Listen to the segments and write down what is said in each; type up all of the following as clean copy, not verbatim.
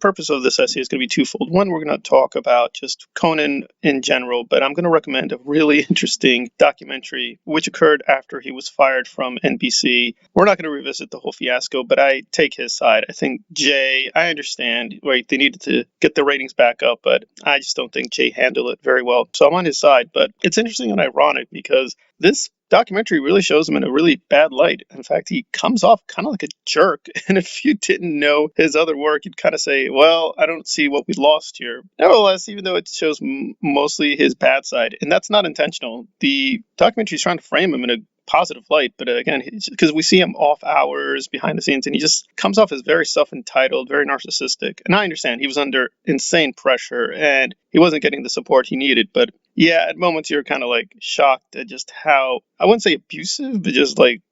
purpose of this essay is going to be twofold. One, we're going to talk about just Conan in general, but I'm going to recommend a really interesting documentary which occurred after he was fired from NBC. We're not going to revisit the whole fiasco, but I take his side. I think Jay, I understand, right? They needed to get the ratings back up, but I just don't think Jay handled it very well. So I'm on his side, but it's interesting and ironic because this documentary really shows him in a really bad light. In fact, he comes off kind of like a jerk. And if you didn't know his other work, you'd kind of say, well, I don't see what we lost here. Nevertheless, even though it shows mostly his bad side, and that's not intentional, the documentary is trying to frame him in a positive light, but again, because we see him off hours behind the scenes and he just comes off as very self-entitled, very narcissistic. And I understand he was under insane pressure and he wasn't getting the support he needed, but yeah, at moments you're kind of like shocked at just how, I wouldn't say abusive, but just like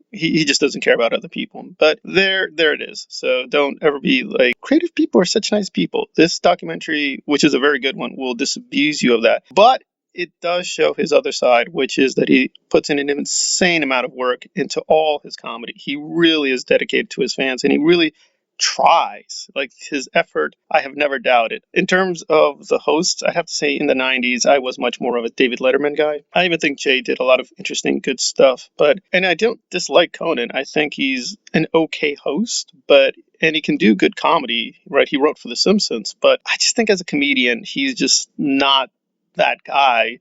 he just doesn't care about other people. But there it is. So don't ever be like, creative people are such nice people. This documentary, which is a very good one, will disabuse you of that. But it does show his other side, which is that he puts in an insane amount of work into all his comedy. He really is dedicated to his fans and he really tries. Like his effort, I have never doubted. In terms of the hosts, I have to say in the 90s, I was much more of a David Letterman guy. I even think Jay did a lot of interesting, good stuff. And I don't dislike Conan. I think he's an okay host, and he can do good comedy, right? He wrote for The Simpsons, but I just think as a comedian, he's just not that guy.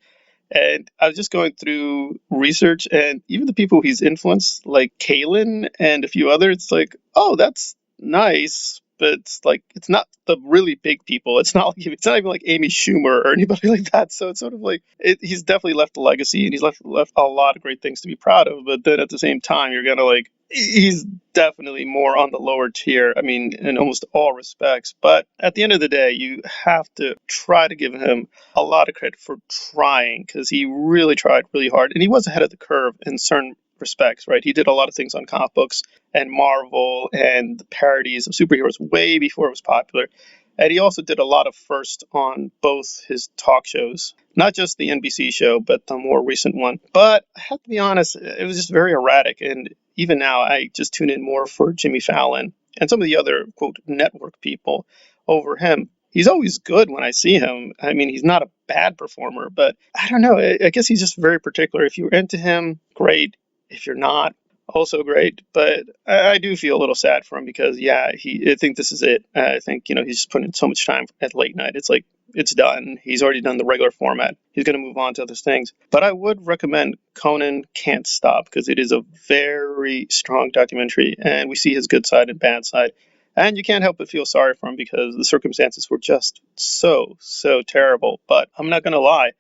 And I was just going through research, and even the people he's influenced, like Kalen and a few others, it's like, oh, that's nice, but it's like it's not the really big people. It's not even like Amy Schumer or anybody like that. So it's sort of like he's definitely left a legacy, and he's left a lot of great things to be proud of. But then at the same time, you're gonna like he's definitely more on the lower tier. I mean, in almost all respects. But at the end of the day, you have to try to give him a lot of credit for trying because he really tried really hard, and he was ahead of the curve in certain respects, right? He did a lot of things on comic books and Marvel and the parodies of superheroes way before it was popular. And he also did a lot of first on both his talk shows, not just the NBC show, but the more recent one. But I have to be honest, it was just very erratic. And even now, I just tune in more for Jimmy Fallon and some of the other, quote, network people over him. He's always good when I see him. I mean, he's not a bad performer, but I don't know. I guess he's just very particular. If you're into him, great. If you're not, also great. But I do feel a little sad for him because, yeah, I think this is it. I think, he's just putting in so much time at late night. It's like, it's done. He's already done the regular format. He's going to move on to other things. But I would recommend Conan Can't Stop because it is a very strong documentary and we see his good side and bad side. And you can't help but feel sorry for him because the circumstances were just so terrible. But I'm not going to lie.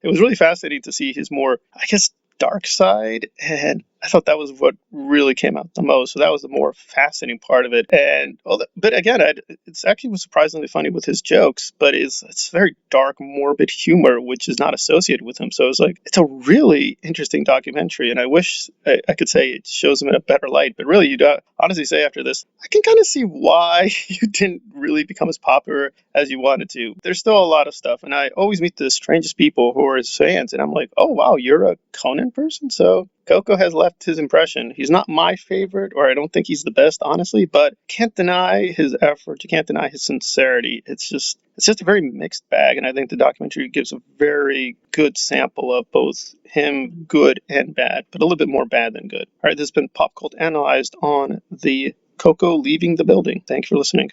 It was really fascinating to see his more, I guess, dark side, and I thought that was what really came out the most. So that was the more fascinating part of it. And but again, it's actually was surprisingly funny with his jokes, but it's very dark, morbid humor, which is not associated with him. So it's like it's a really interesting documentary, and I wish I could say it shows him in a better light. But really, you'd honestly say after this, I can kind of see why you didn't really become as popular as you wanted to. There's still a lot of stuff, and I always meet the strangest people who are his fans, and I'm like, oh wow, you're a Conan person? So Coco has left his impression. He's not my favorite, or I don't think he's the best, honestly, but can't deny his effort. You can't deny his sincerity. It's just a very mixed bag, and I think the documentary gives a very good sample of both him, good and bad, but a little bit more bad than good. All right, this has been Pop Cult Analyzed on the Coco Leaving the Building. Thank you for listening.